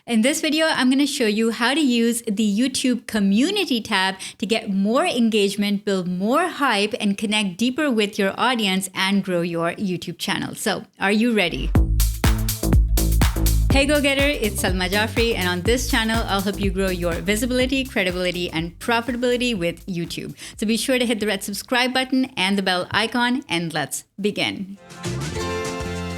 In this video, I'm going to show you how to use the YouTube Community tab to get more engagement, build more hype, and connect deeper with your audience and grow your YouTube channel. So, are you ready? Hey go-getter, it's Salma Jafri, and on this channel, I'll help you grow your visibility, credibility, and profitability with YouTube. So be sure to hit the red subscribe button and the bell icon, and let's begin.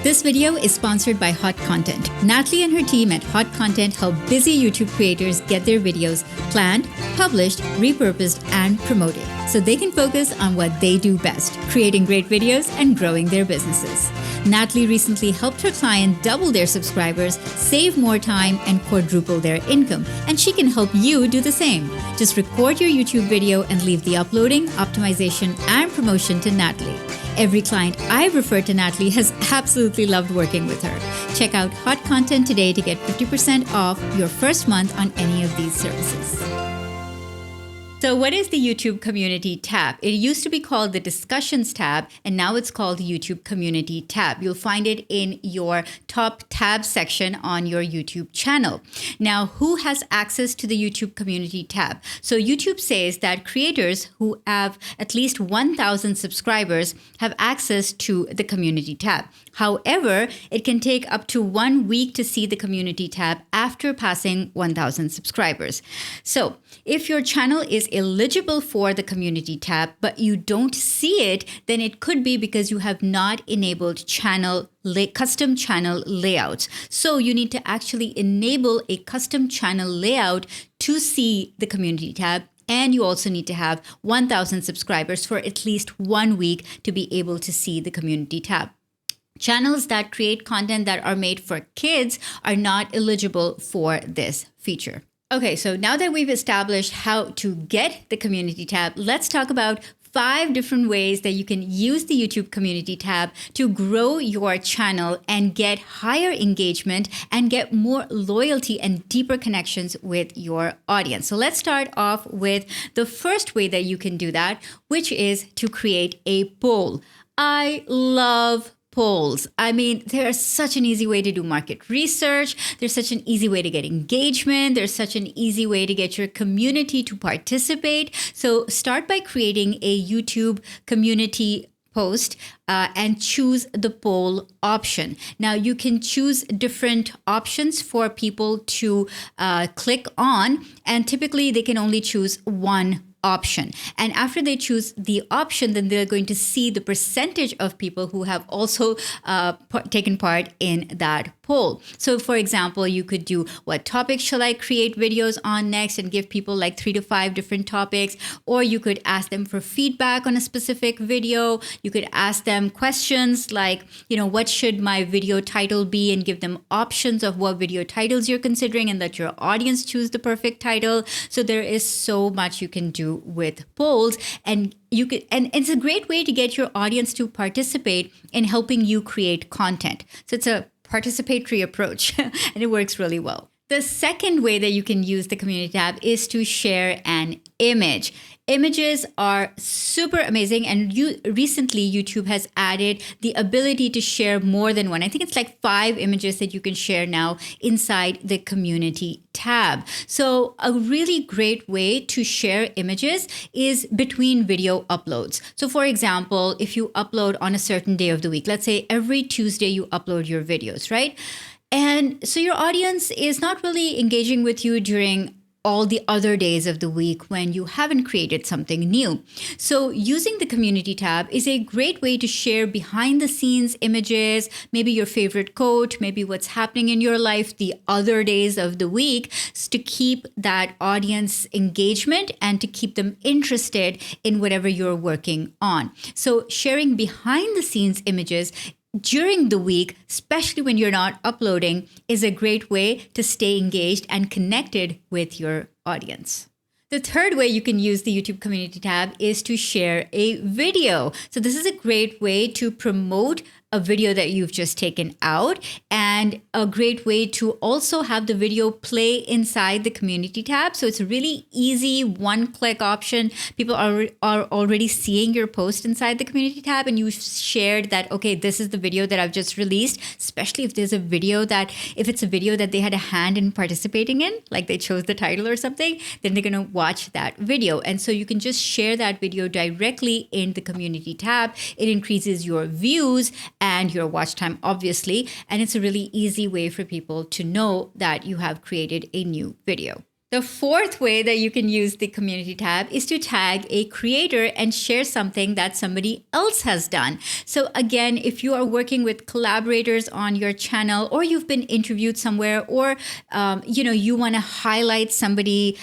This video is sponsored by Hot Content. Natalie and her team at Hot Content help busy YouTube creators get their videos planned, published, repurposed, and promoted so they can focus on what they do best, creating great videos and growing their businesses. Natalie recently helped her client double their subscribers, save more time, and quadruple their income, and she can help you do the same. Just record your YouTube video and leave the uploading, optimization, and promotion to Natalie. Every client I've referred to Natalie has absolutely loved working with her. Check out Hot Content today to get 50% off your first month on any of these services. So what is the YouTube Community tab? It used to be called the Discussions tab, and now it's called the YouTube Community tab. You'll find it in your top tab section on your YouTube channel. Now, who has access to the YouTube Community tab? So YouTube says that creators who have at least 1,000 subscribers have access to the Community tab. However, it can take up to 1 week to see the Community tab after passing 1,000 subscribers. So if your channel is eligible for the Community tab, but you don't see it, then it could be because you have not enabled custom channel layouts. So you need to actually enable a custom channel layout to see the Community tab. And you also need to have 1,000 subscribers for at least 1 week to be able to see the Community tab. Channels that create content that are made for kids are not eligible for this feature. Okay, so now that we've established how to get the Community tab, let's talk about 5 different ways that you can use the YouTube Community tab to grow your channel and get higher engagement and get more loyalty and deeper connections with your audience. So let's start off with the first way that you can do that, which is to create a poll. I love polls. I mean, they're such an easy way to do market research. There's such an easy way to get engagement. There's such an easy way to get your community to participate. So start by creating a YouTube community post and choose the poll option. Now you can choose different options for people to click on, and typically they can only choose one option. And after they choose the option, then they're going to see the percentage of people who have also taken part in that poll. So for example, you could do, what topics shall I create videos on next, and give people like 3 to 5 different topics. Or you could ask them for feedback on a specific video. You could ask them questions like, what should my video title be, and give them options of what video titles you're considering, and let your audience choose the perfect title. So there is so much you can do with polls, and it's a great way to get your audience to participate in helping you create content. So it's a participatory approach and it works really well. The second way that you can use the Community tab is to share an image. Images are super amazing, and recently YouTube has added the ability to share more than one. I think it's like 5 images that you can share now inside the Community tab. So a really great way to share images is between video uploads. So for example, if you upload on a certain day of the week, let's say every Tuesday you upload your videos, right? And so your audience is not really engaging with you during all the other days of the week when you haven't created something new. So using the Community tab is a great way to share behind the scenes images, maybe your favorite quote, maybe what's happening in your life the other days of the week, to keep that audience engagement and to keep them interested in whatever you're working on. So sharing behind the scenes images during the week, especially when you're not uploading, is a great way to stay engaged and connected with your audience. The third way you can use the YouTube Community tab is to share a video. So this is a great way to promote a video that you've just taken out, and a great way to also have the video play inside the community tab. So it's a really easy one-click option. People are already seeing your post inside the community tab, and you shared that, okay, this is the video that I've just released, especially if it's a video that they had a hand in participating in, like they chose the title or something, then they're going to watch that video. And so you can just share that video directly in the community tab. It increases your views and your watch time, obviously. And it's a really easy way for people to know that you have created a new video. The fourth way that you can use the community tab is to tag a creator and share something that somebody else has done. So again, if you are working with collaborators on your channel, or you've been interviewed somewhere, or you want to highlight somebody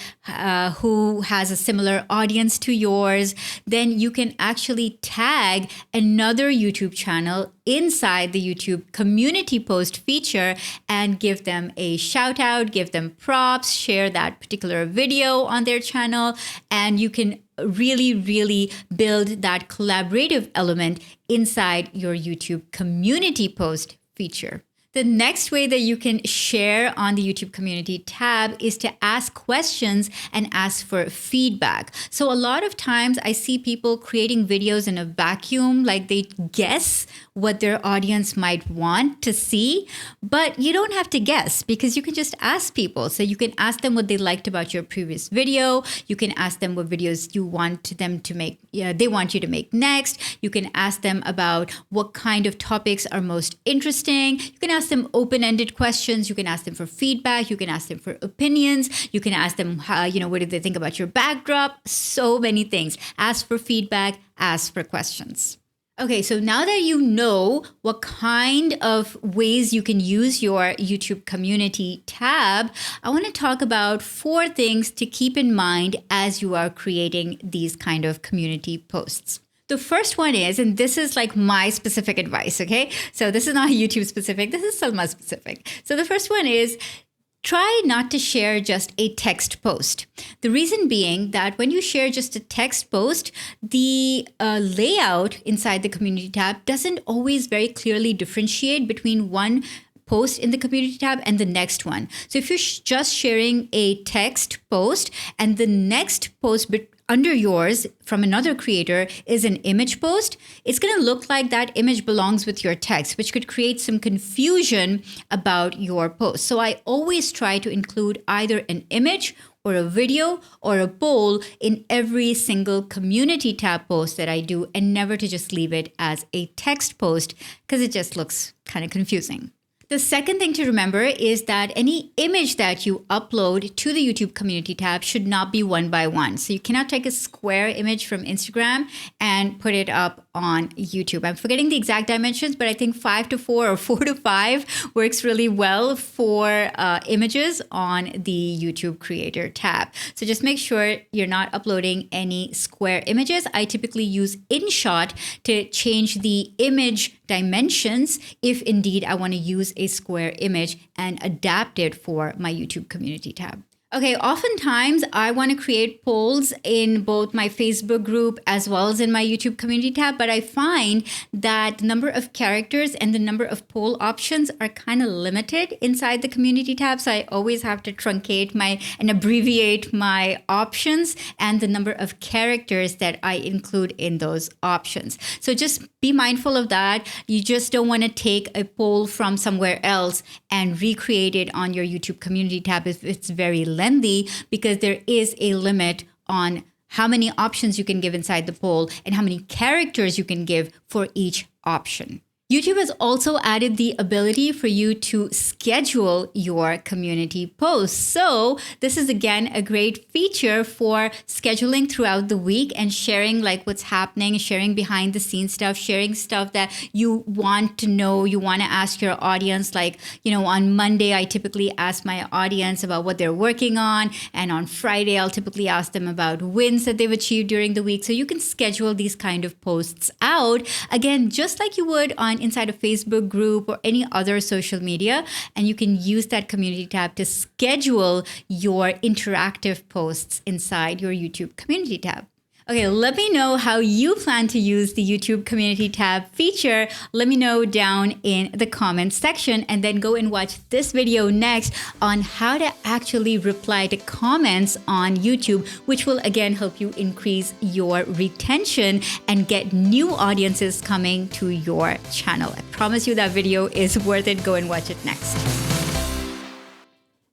who has a similar audience to yours, then you can actually tag another YouTube channel inside the YouTube community post feature and give them a shout out, give them props, share that particular video on their channel, and you can really build that collaborative element inside your YouTube community post feature. The next way that you can share on the YouTube community tab is to ask questions and ask for feedback. So a lot of times I see people creating videos in a vacuum, like they guess what their audience might want to see, but you don't have to guess because you can just ask people. So you can ask them what they liked about your previous video. You can ask them what videos you want them to make, they want you to make next. You can ask them about what kind of topics are most interesting. You can ask them open-ended questions. You can ask them for feedback. You can ask them for opinions. You can ask them how, what did they think about your backdrop? So many things. Ask for feedback, ask for questions. Okay, so now that you know what kind of ways you can use your YouTube community tab, I want to talk about 4 things to keep in mind as you are creating these kind of community posts. The first one is, and this is like my specific advice, okay? So this is not YouTube specific, this is Salma-specific. So the first one is, try not to share just a text post. The reason being that when you share just a text post, the layout inside the community tab doesn't always very clearly differentiate between one post in the community tab and the next one. So if you're just sharing a text post and the next post under yours from another creator is an image post, it's going to look like that image belongs with your text, which could create some confusion about your post. So I always try to include either an image or a video or a poll in every single community tab post that I do, and never to just leave it as a text post because it just looks kind of confusing. The second thing to remember is that any image that you upload to the YouTube community tab should not be one by one. So you cannot take a square image from Instagram and put it up on YouTube. I'm forgetting the exact dimensions, but I think 5:4 or 4:5 works really well for images on the YouTube creator tab. So just make sure you're not uploading any square images. I typically use InShot to change the image dimensions if indeed I want to use a square image and adapt it for my YouTube community tab. Okay, oftentimes I want to create polls in both my Facebook group as well as in my YouTube community tab, but I find that the number of characters and the number of poll options are kind of limited inside the community tab. So I always have to truncate and abbreviate my options and the number of characters that I include in those options. So just be mindful of that. You just don't want to take a poll from somewhere else and recreate it on your YouTube community tab if it's very lengthy, because there is a limit on how many options you can give inside the poll and how many characters you can give for each option. YouTube has also added the ability for you to schedule your community posts. So this is again a great feature for scheduling throughout the week and sharing like what's happening, sharing behind the scenes stuff, sharing stuff that you want to know, you want to ask your audience. Like, on Monday, I typically ask my audience about what they're working on. And on Friday, I'll typically ask them about wins that they've achieved during the week. So you can schedule these kind of posts out, again, just like you would on inside a Facebook group or any other social media, and you can use that community tab to schedule your interactive posts inside your YouTube community tab. Okay, let me know how you plan to use the YouTube community tab feature. Let me know down in the comments section, and then go and watch this video next on how to actually reply to comments on YouTube, which will again help you increase your retention and get new audiences coming to your channel. I promise you that video is worth it. Go and watch it next.